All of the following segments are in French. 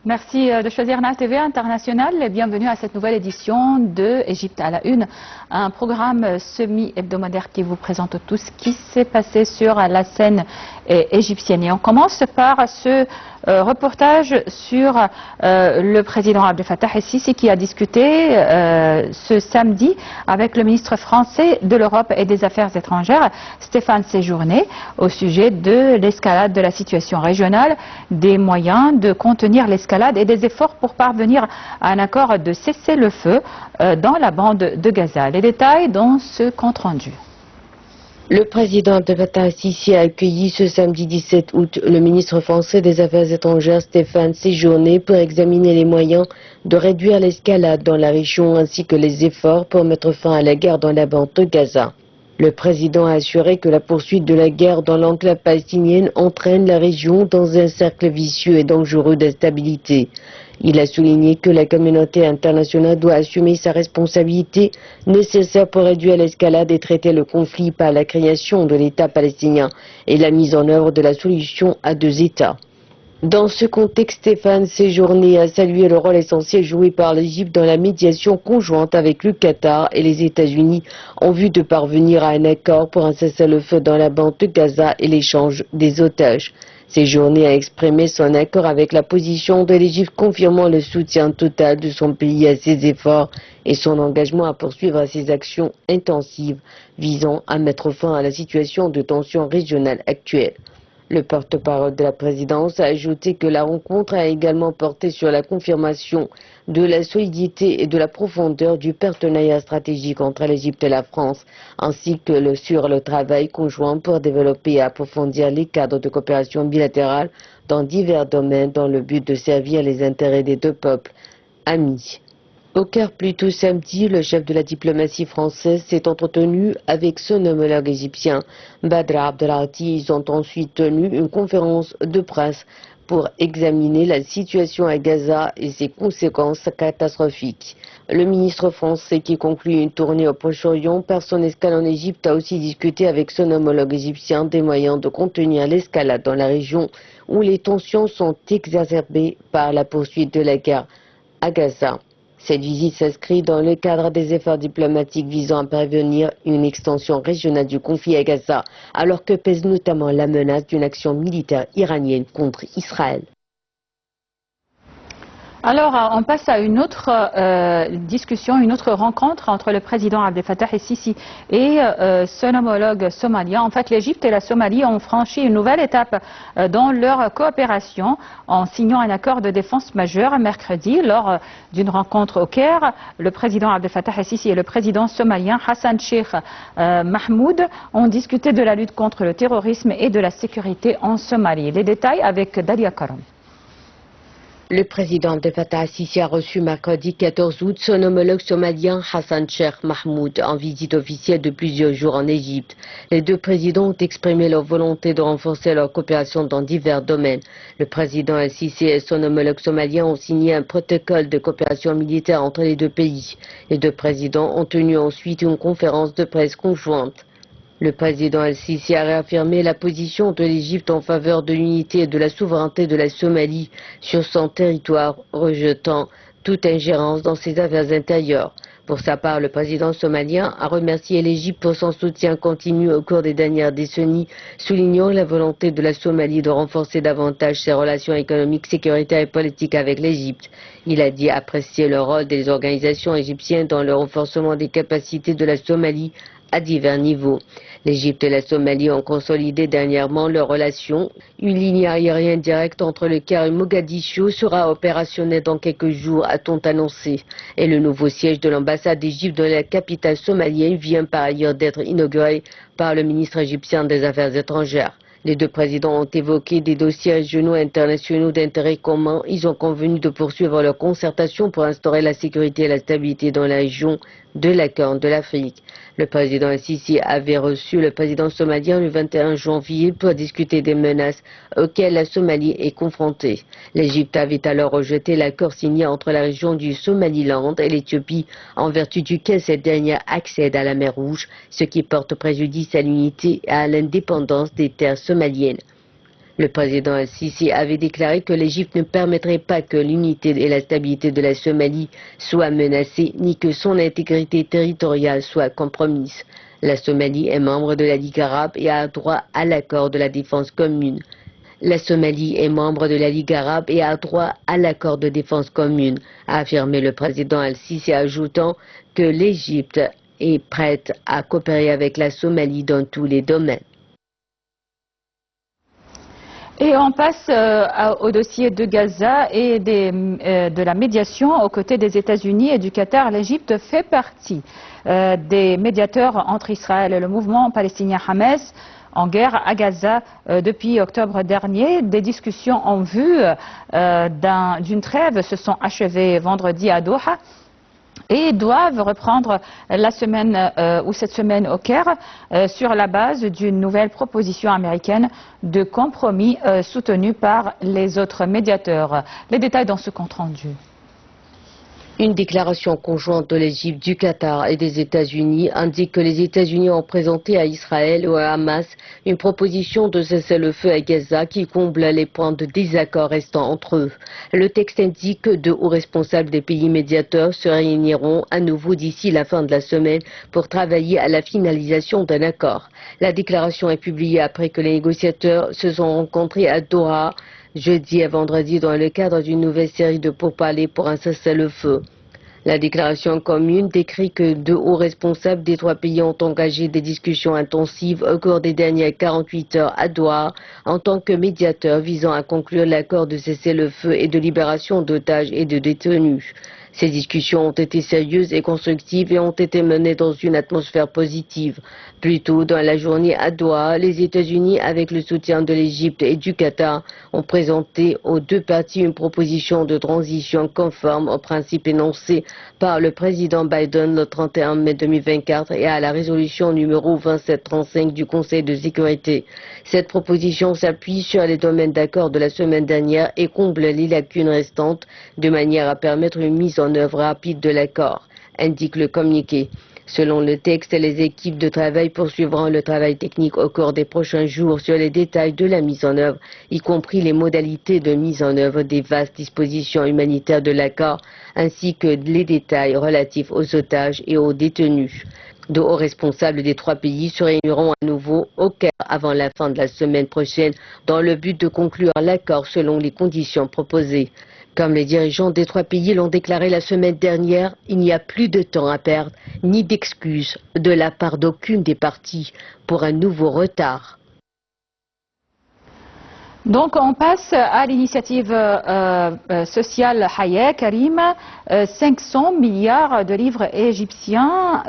Merci de choisir NAS TV International et bienvenue à cette nouvelle édition de Égypte à la une, un programme semi-hebdomadaire qui vous présente tout ce qui s'est passé sur la scène égyptienne. Et on commence par ce reportage sur le président Abdel Fattah el-Sisi qui a discuté ce samedi avec le ministre français de l'Europe et des Affaires étrangères, Stéphane Séjourné, au sujet de l'escalade de la situation régionale, des moyens de contenir l'escalade et des efforts pour parvenir à un accord de cessez-le-feu dans la bande de Gaza. Les détails dans ce compte-rendu. Le président Abdel Fattah el-Sisi a accueilli ce samedi 17 août le ministre français des Affaires étrangères Stéphane Séjourné pour examiner les moyens de réduire l'escalade dans la région ainsi que les efforts pour mettre fin à la guerre dans la bande de Gaza. Le président a assuré que la poursuite de la guerre dans l'enclave palestinienne entraîne la région dans un cercle vicieux et dangereux d'instabilité. Il a souligné que la communauté internationale doit assumer sa responsabilité nécessaire pour réduire l'escalade et traiter le conflit par la création de l'État palestinien et la mise en œuvre de la solution à deux États. Dans ce contexte, Stéphane Séjourné a salué le rôle essentiel joué par l'Égypte dans la médiation conjointe avec le Qatar et les États-Unis en vue de parvenir à un accord pour un cessez-le-feu dans la bande de Gaza et l'échange des otages. Séjourné a exprimé son accord avec la position de l'Égypte, confirmant le soutien total de son pays à ses efforts et son engagement à poursuivre ses actions intensives visant à mettre fin à la situation de tension régionale actuelle. Le porte-parole de la présidence a ajouté que la rencontre a également porté sur la confirmation de la solidité et de la profondeur du partenariat stratégique entre l'Égypte et la France, ainsi que sur le travail conjoint pour développer et approfondir les cadres de coopération bilatérale dans divers domaines dans le but de servir les intérêts des deux peuples amis. Au Caire, plus tôt samedi, le chef de la diplomatie française s'est entretenu avec son homologue égyptien, Badr Abdelhadi. Ils ont ensuite tenu une conférence de presse pour examiner la situation à Gaza et ses conséquences catastrophiques. Le ministre français qui conclut une tournée au Proche-Orient par son escale en Égypte a aussi discuté avec son homologue égyptien des moyens de contenir l'escalade dans la région où les tensions sont exacerbées par la poursuite de la guerre à Gaza. Cette visite s'inscrit dans le cadre des efforts diplomatiques visant à prévenir une extension régionale du conflit à Gaza, alors que pèse notamment la menace d'une action militaire iranienne contre Israël. Alors, on passe à une autre discussion, une autre rencontre entre le président Abdel Fattah el-Sisi et son homologue somalien. En fait, l'Égypte et la Somalie ont franchi une nouvelle étape dans leur coopération en signant un accord de défense majeur mercredi lors d'une rencontre au Caire. Le président Abdel Fattah el-Sisi et le président somalien Hassan Sheikh Mahmoud ont discuté de la lutte contre le terrorisme et de la sécurité en Somalie. Les détails avec Dalia Karam. Le président Abdel Fattah el-Sisi a reçu mercredi 14 août son homologue somalien Hassan Sheikh Mahmoud en visite officielle de plusieurs jours en Égypte. Les deux présidents ont exprimé leur volonté de renforcer leur coopération dans divers domaines. Le président el-Sisi et son homologue somalien ont signé un protocole de coopération militaire entre les deux pays. Les deux présidents ont tenu ensuite une conférence de presse conjointe. Le président el-Sisi a réaffirmé la position de l'Égypte en faveur de l'unité et de la souveraineté de la Somalie sur son territoire, rejetant toute ingérence dans ses affaires intérieures. Pour sa part, le président somalien a remercié l'Égypte pour son soutien continu au cours des dernières décennies, soulignant la volonté de la Somalie de renforcer davantage ses relations économiques, sécuritaires et politiques avec l'Égypte. Il a dit apprécier le rôle des organisations égyptiennes dans le renforcement des capacités de la Somalie à divers niveaux. L'Égypte et la Somalie ont consolidé dernièrement leurs relations. Une ligne aérienne directe entre le Caire et Mogadiscio sera opérationnelle dans quelques jours, a-t-on annoncé. Et le nouveau siège de l'ambassade d'Égypte dans la capitale somalienne vient par ailleurs d'être inauguré par le ministre égyptien des Affaires étrangères. Les deux présidents ont évoqué des dossiers régionaux et internationaux d'intérêt commun. Ils ont convenu de poursuivre leur concertation pour instaurer la sécurité et la stabilité dans la région de la Corne de l'Afrique. Le président el-Sisi avait reçu le président somalien le 21 janvier pour discuter des menaces auxquelles la Somalie est confrontée. L'Égypte avait alors rejeté l'accord signé entre la région du Somaliland et l'Éthiopie, en vertu duquel cette dernière accède à la mer Rouge, ce qui porte préjudice à l'unité et à l'indépendance des terres somaliennes. Le président Al-Sisi avait déclaré que l'Égypte ne permettrait pas que l'unité et la stabilité de la Somalie soient menacées, ni que son intégrité territoriale soit compromise. La Somalie est membre de la Ligue arabe et a droit à l'accord de la défense commune. La Somalie est membre de la Ligue arabe et a droit à l'accord de défense commune, a affirmé le président Al-Sisi, ajoutant que l'Égypte est prête à coopérer avec la Somalie dans tous les domaines. Et on passe au dossier de Gaza et de la médiation aux côtés des États-Unis et du Qatar. L'Égypte fait partie des médiateurs entre Israël et le mouvement palestinien Hamas en guerre à Gaza depuis octobre dernier. Des discussions en vue d'une trêve se sont achevées vendredi à Doha et doivent reprendre la semaine ou cette semaine au Caire sur la base d'une nouvelle proposition américaine de compromis soutenue par les autres médiateurs. Les détails dans ce compte rendu. Une déclaration conjointe de l'Égypte, du Qatar et des États-Unis indique que les États-Unis ont présenté à Israël ou à Hamas une proposition de cessez-le-feu à Gaza qui comble les points de désaccord restants entre eux. Le texte indique que de hauts responsables des pays médiateurs se réuniront à nouveau d'ici la fin de la semaine pour travailler à la finalisation d'un accord. La déclaration est publiée après que les négociateurs se sont rencontrés à Doha jeudi et vendredi dans le cadre d'une nouvelle série de pourparlers pour un cessez-le-feu. La déclaration commune décrit que de hauts responsables des trois pays ont engagé des discussions intensives au cours des dernières 48 heures à Doha en tant que médiateurs visant à conclure l'accord de cessez-le-feu et de libération d'otages et de détenus. Ces discussions ont été sérieuses et constructives et ont été menées dans une atmosphère positive. Plus tôt dans la journée à Doha, les États-Unis, avec le soutien de l'Égypte et du Qatar, ont présenté aux deux parties une proposition de transition conforme aux principes énoncés par le président Biden le 31 mai 2024 et à la résolution numéro 2735 du Conseil de sécurité. Cette proposition s'appuie sur les domaines d'accord de la semaine dernière et comble les lacunes restantes de manière à permettre une mise en œuvre rapide de l'accord, indique le communiqué. Selon le texte, les équipes de travail poursuivront le travail technique au cours des prochains jours sur les détails de la mise en œuvre, y compris les modalités de mise en œuvre des vastes dispositions humanitaires de l'accord, ainsi que les détails relatifs aux otages et aux détenus. De hauts responsables des trois pays se réuniront à nouveau au Caire avant la fin de la semaine prochaine dans le but de conclure l'accord selon les conditions proposées. Comme les dirigeants des trois pays l'ont déclaré la semaine dernière, il n'y a plus de temps à perdre, ni d'excuses de la part d'aucune des parties pour un nouveau retard. Donc on passe à l'initiative sociale Haya Karima, 500 milliards de livres égyptiens,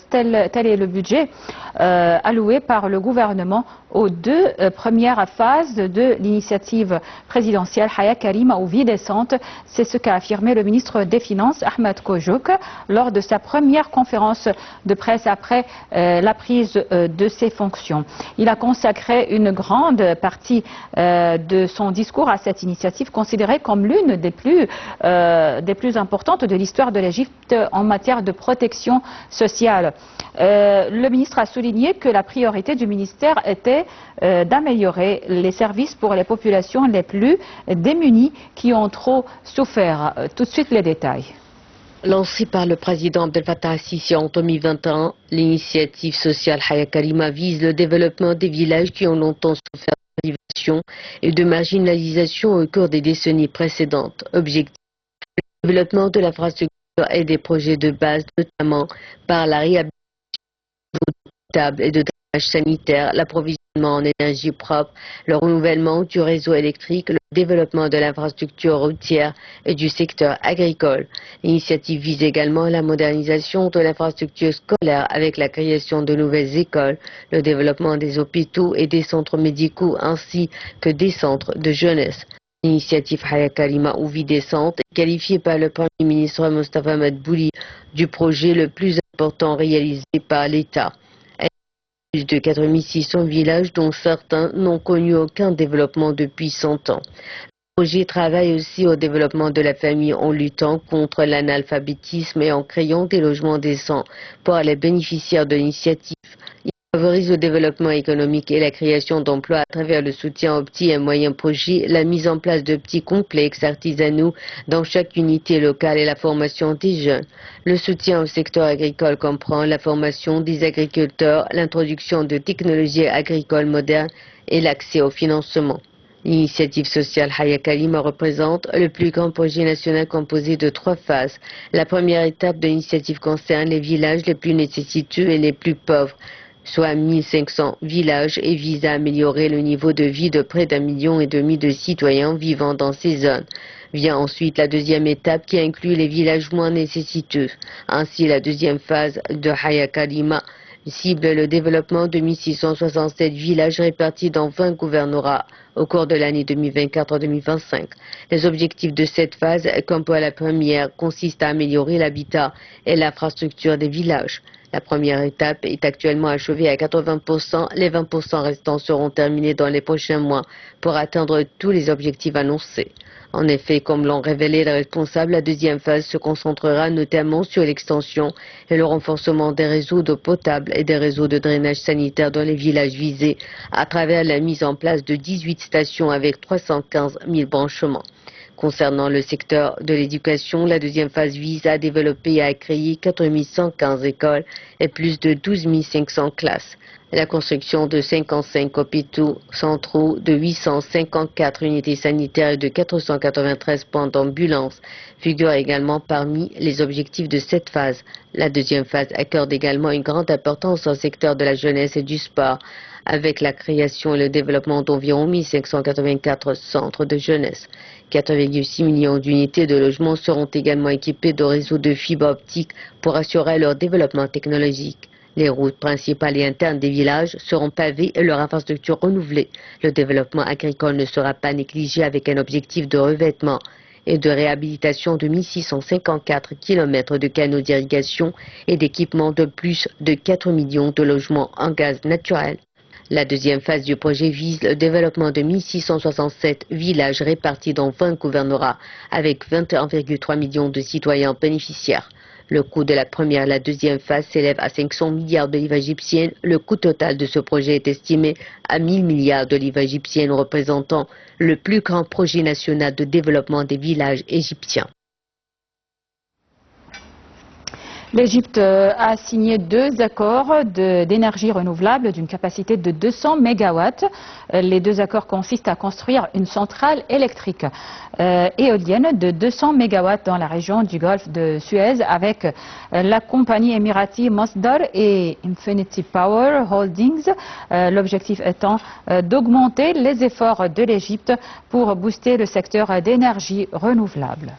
tel est le budget alloué par le gouvernement aux deux premières phases de l'initiative présidentielle Haya Karima ou vie décente. C'est ce qu'a affirmé le ministre des Finances Ahmed Kojouk lors de sa première conférence de presse après la prise de ses fonctions. Il a consacré une grande partie de son discours à cette initiative considérée comme l'une des plus importantes de l'histoire de l'Égypte en matière de protection sociale. Le ministre a souligné que la priorité du ministère était d'améliorer les services pour les populations les plus démunies qui ont trop souffert. Tout de suite les détails. Lancée par le président Abdel Fattah al-Sisi en 2021, l'initiative sociale Haya Karima vise le développement des villages qui ont longtemps souffert de privation et de marginalisation au cours des décennies précédentes. Objectif, le développement de l'infrastructure et des projets de base, notamment par la réhabilitation d'eau potable et de drainage sanitaire, l'approvisionnement en énergie propre, le renouvellement du réseau électrique, le développement de l'infrastructure routière et du secteur agricole. L'initiative vise également la modernisation de l'infrastructure scolaire avec la création de nouvelles écoles, le développement des hôpitaux et des centres médicaux ainsi que des centres de jeunesse. L'initiative Haya Karima ou vie décente est qualifiée par le Premier ministre Mostafa Madbouli du projet le plus important réalisé par l'État. Plus de 4600 villages dont certains n'ont connu aucun développement depuis 100 ans. Le projet travaille aussi au développement de la famille en luttant contre l'analphabétisme et en créant des logements décents pour les bénéficiaires de l'initiative. Il Favorise le développement économique et la création d'emplois à travers le soutien aux petits et moyens projets, la mise en place de petits complexes artisanaux dans chaque unité locale et la formation des jeunes. Le soutien au secteur agricole comprend la formation des agriculteurs, l'introduction de technologies agricoles modernes et l'accès au financement. L'initiative sociale Haya Kalima représente le plus grand projet national composé de 3 phases. La première étape de l'initiative concerne les villages les plus nécessiteux et les plus pauvres, soit 1500 villages, et vise à améliorer le niveau de vie de près d'1,5 million de citoyens vivant dans ces zones. Vient ensuite la deuxième étape qui inclut les villages moins nécessiteux. Ainsi, la deuxième phase de Haya Kalima cible le développement de 1667 villages répartis dans 20 gouvernorats au cours de l'année 2024-2025. Les objectifs de cette phase, comme pour la première, consistent à améliorer l'habitat et l'infrastructure des villages. La première étape est actuellement achevée à 80%. Les 20% restants seront terminés dans les prochains mois pour atteindre tous les objectifs annoncés. En effet, comme l'ont révélé les responsables, la deuxième phase se concentrera notamment sur l'extension et le renforcement des réseaux d'eau potable et des réseaux de drainage sanitaire dans les villages visés à travers la mise en place de 18 stations avec 315 000 branchements. Concernant le secteur de l'éducation, la deuxième phase vise à développer et à créer 4 115 écoles et plus de 12 500 classes. La construction de 55 hôpitaux centraux, de 854 unités sanitaires et de 493 points d'ambulance figure également parmi les objectifs de cette phase. La deuxième phase accorde également une grande importance au secteur de la jeunesse et du sport, avec la création et le développement d'environ 1584 centres de jeunesse. 4,6 millions d'unités de logements seront également équipées de réseaux de fibre optique pour assurer leur développement technologique. Les routes principales et internes des villages seront pavées et leur infrastructure renouvelée. Le développement agricole ne sera pas négligé avec un objectif de revêtement et de réhabilitation de 1654 km de canaux d'irrigation et d'équipement de plus de 4 millions de logements en gaz naturel. La deuxième phase du projet vise le développement de 1667 villages répartis dans 20 gouvernorats avec 21,3 millions de citoyens bénéficiaires. Le coût de la première et la deuxième phase s'élève à 500 milliards de livres égyptiennes. Le coût total de ce projet est estimé à 1000 milliards de livres égyptiennes, représentant le plus grand projet national de développement des villages égyptiens. L'Égypte a signé 2 accords d'énergie renouvelable d'une capacité de 200 MW. Les 2 accords consistent à construire une centrale électrique éolienne de 200 MW dans la région du golfe de Suez avec la compagnie émirati Masdar et Infinity Power Holdings. L'objectif étant d'augmenter les efforts de l'Égypte pour booster le secteur d'énergie renouvelable.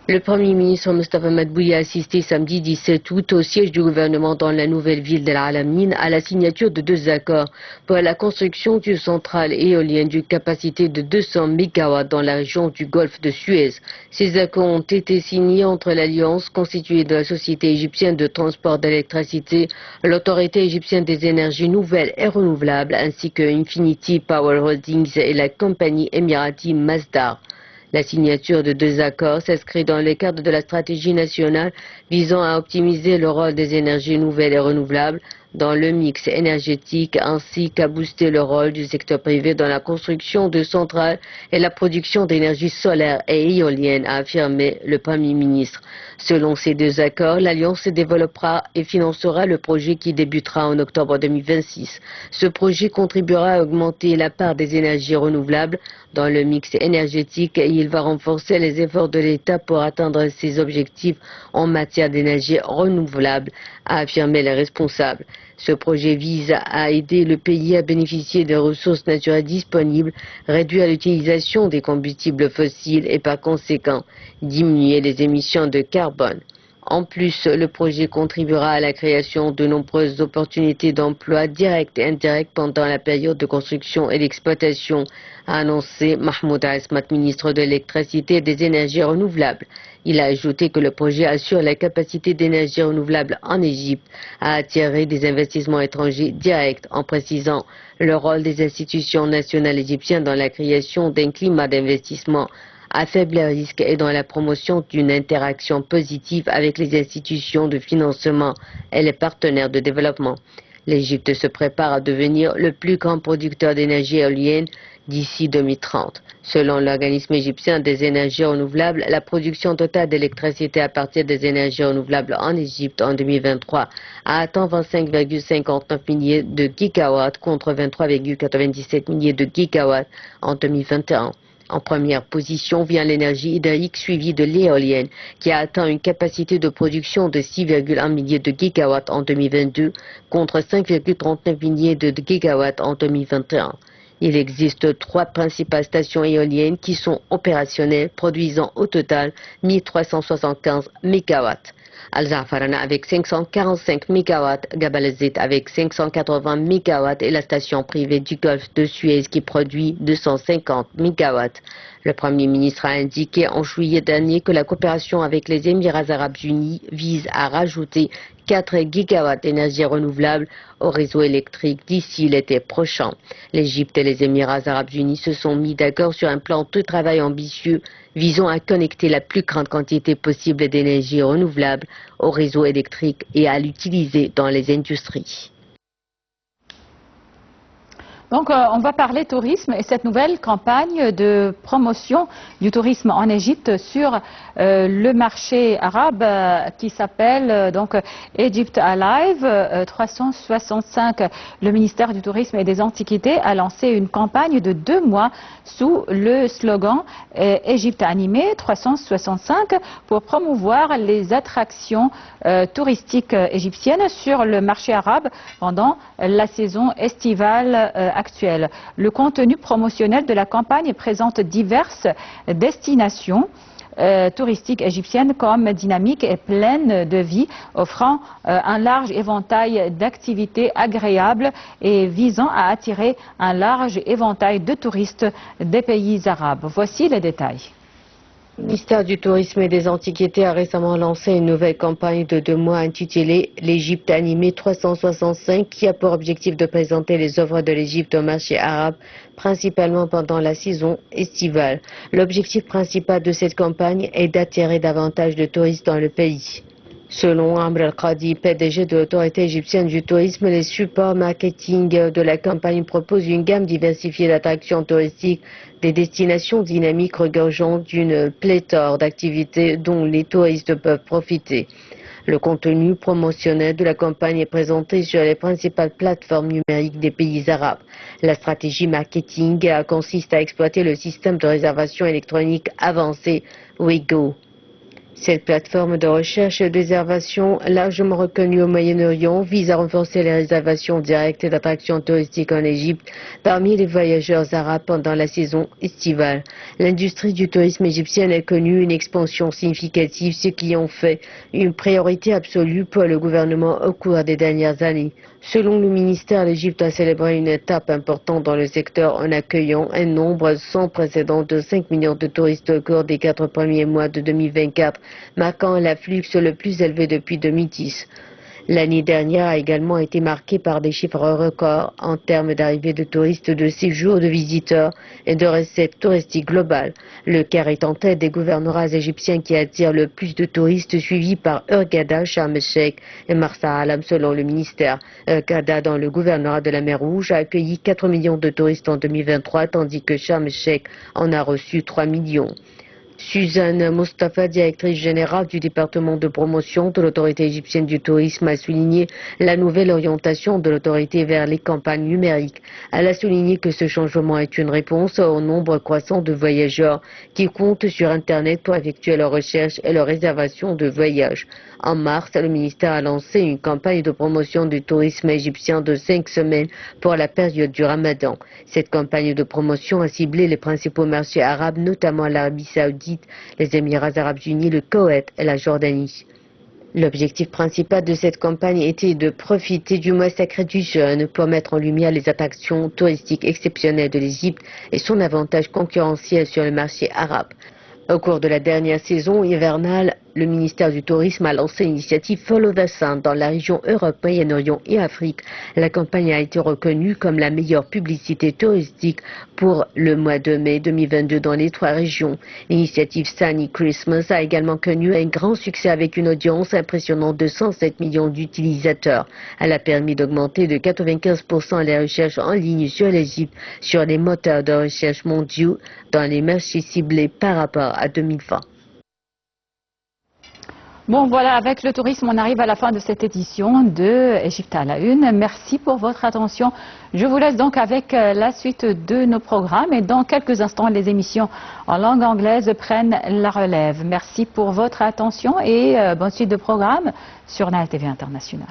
Le Premier ministre Mustafa Madbouly a assisté samedi 17 août au siège du gouvernement dans la nouvelle ville d'El Alamein à la signature de 2 accords pour la construction d'une centrale éolienne d'une capacité de 200 MW dans la région du golfe de Suez. Ces accords ont été signés entre l'Alliance constituée de la Société égyptienne de transport d'électricité, l'Autorité égyptienne des énergies nouvelles et renouvelables ainsi que Infinity Power Holdings et la compagnie émirati Masdar. La signature de 2 accords s'inscrit dans le cadre de la stratégie nationale visant à optimiser le rôle des énergies nouvelles et renouvelables dans le mix énergétique ainsi qu'à booster le rôle du secteur privé dans la construction de centrales et la production d'énergie solaire et éolienne, a affirmé le Premier ministre. Selon ces 2 accords, l'Alliance développera et financera le projet qui débutera en octobre 2026. Ce projet contribuera à augmenter la part des énergies renouvelables dans le mix énergétique et il va renforcer les efforts de l'État pour atteindre ses objectifs en matière d'énergie renouvelable, a affirmé les responsables. Ce projet vise à aider le pays à bénéficier des ressources naturelles disponibles, réduire l'utilisation des combustibles fossiles et par conséquent diminuer les émissions de carbone. En plus, le projet contribuera à la création de nombreuses opportunités d'emploi directs et indirects pendant la période de construction et d'exploitation, a annoncé Mahmoud Asmat, ministre de l'électricité et des énergies renouvelables. Il a ajouté que le projet assure la capacité d'énergie renouvelable en Égypte à attirer des investissements étrangers directs en précisant le rôle des institutions nationales égyptiennes dans la création d'un climat d'investissement à faible risque et dans la promotion d'une interaction positive avec les institutions de financement et les partenaires de développement. L'Égypte se prépare à devenir le plus grand producteur d'énergie éolienne d'ici 2030. Selon l'organisme égyptien des énergies renouvelables, la production totale d'électricité à partir des énergies renouvelables en Égypte en 2023 a atteint 25,59 milliers de gigawatts contre 23,97 milliers de gigawatts en 2021. En première position vient l'énergie hydraulique suivie de l'éolienne qui a atteint une capacité de production de 6,1 milliers de gigawatts en 2022 contre 5,39 milliers de gigawatts en 2021. Il existe 3 principales stations éoliennes qui sont opérationnelles, produisant au total 1375 MW. Al-Zafarana avec 545 MW, Gabal el-Zit avec 580 MW et la station privée du Golfe de Suez qui produit 250 MW. Le Premier ministre a indiqué en juillet dernier que la coopération avec les Émirats arabes unis vise à rajouter 4 gigawatts d'énergie renouvelable au réseau électrique d'ici l'été prochain. L'Égypte et les Émirats arabes unis se sont mis d'accord sur un plan de travail ambitieux visant à connecter la plus grande quantité possible d'énergie renouvelable au réseau électrique et à l'utiliser dans les industries. Donc, on va parler tourisme et cette nouvelle campagne de promotion du tourisme en Égypte sur le marché arabe qui s'appelle donc Egypt Alive 365. Le ministère du Tourisme et des Antiquités a lancé une campagne de 2 mois sous le slogan Égypte animée 365 pour promouvoir les attractions touristiques égyptiennes sur le marché arabe pendant la saison estivale actuelle. Le contenu promotionnel de la campagne présente diverses destinations touristiques égyptiennes comme dynamiques et pleines de vie, offrant un large éventail d'activités agréables et visant à attirer un large éventail de touristes des pays arabes. Voici les détails. Le ministère du Tourisme et des Antiquités a récemment lancé une nouvelle campagne de 2 mois intitulée l'Égypte animée 365 qui a pour objectif de présenter les œuvres de l'Égypte au marché arabe, principalement pendant la saison estivale. L'objectif principal de cette campagne est d'attirer davantage de touristes dans le pays. Selon Amr El-Qadi, PDG de l'autorité égyptienne du tourisme, les supports marketing de la campagne proposent une gamme diversifiée d'attractions touristiques, des destinations dynamiques regorgeant d'une pléthore d'activités dont les touristes peuvent profiter. Le contenu promotionnel de la campagne est présenté sur les principales plateformes numériques des pays arabes. La stratégie marketing consiste à exploiter le système de réservation électronique avancé Ouigo. Cette plateforme de recherche et de réservation largement reconnue au Moyen-Orient vise à renforcer les réservations directes d'attractions touristiques en Égypte parmi les voyageurs arabes pendant la saison estivale. L'industrie du tourisme égyptienne a connu une expansion significative, ce qui en fait une priorité absolue pour le gouvernement au cours des dernières années. Selon le ministère, l'Égypte a célébré une étape importante dans le secteur en accueillant un nombre sans précédent de 5 millions de touristes au cours des 4 premiers mois de 2024, marquant l'afflux le plus élevé depuis 2010. L'année dernière a également été marquée par des chiffres records en termes d'arrivée de touristes, de séjours, de visiteurs et de recettes touristiques globales. Le Caire est en tête des gouvernorats égyptiens qui attirent le plus de touristes, suivis par Hurghada, Sharm el-Sheikh et Marsa Alam selon le ministère. Hurghada, dans le gouvernorat de la mer Rouge, a accueilli 4 millions de touristes en 2023, tandis que Sharm el-Sheikh en a reçu 3 millions. Suzanne Mostafa, directrice générale du département de promotion de l'autorité égyptienne du tourisme, a souligné la nouvelle orientation de l'autorité vers les campagnes numériques. Elle a souligné que ce changement est une réponse au nombre croissant de voyageurs qui comptent sur Internet pour effectuer leurs recherches et leurs réservations de voyage. En mars, le ministère a lancé une campagne de promotion du tourisme égyptien de 5 semaines pour la période du Ramadan. Cette campagne de promotion a ciblé les principaux marchés arabes, notamment l'Arabie saoudite, les Émirats arabes unis, le Koweït et la Jordanie. L'objectif principal de cette campagne était de profiter du mois sacré du jeûne pour mettre en lumière les attractions touristiques exceptionnelles de l'Égypte et son avantage concurrentiel sur le marché arabe. Au cours de la dernière saison hivernale, Le ministère du Tourisme a lancé l'initiative Follow the Sun dans la région Europe, Moyen-Orient et Afrique. La campagne a été reconnue comme la meilleure publicité touristique pour le mois de mai 2022 dans les 3 régions. L'initiative Sunny Christmas a également connu un grand succès avec une audience impressionnante de 107 millions d'utilisateurs. Elle a permis d'augmenter de 95% les recherches en ligne sur l'Égypte sur les moteurs de recherche mondiaux dans les marchés ciblés par rapport à 2020. Bon, voilà, avec le tourisme, on arrive à la fin de cette édition de Égypte à la une. Merci pour votre attention. Je vous laisse donc avec la suite de nos programmes et dans quelques instants, les émissions en langue anglaise prennent la relève. Merci pour votre attention et bonne suite de programmes sur Nile TV International.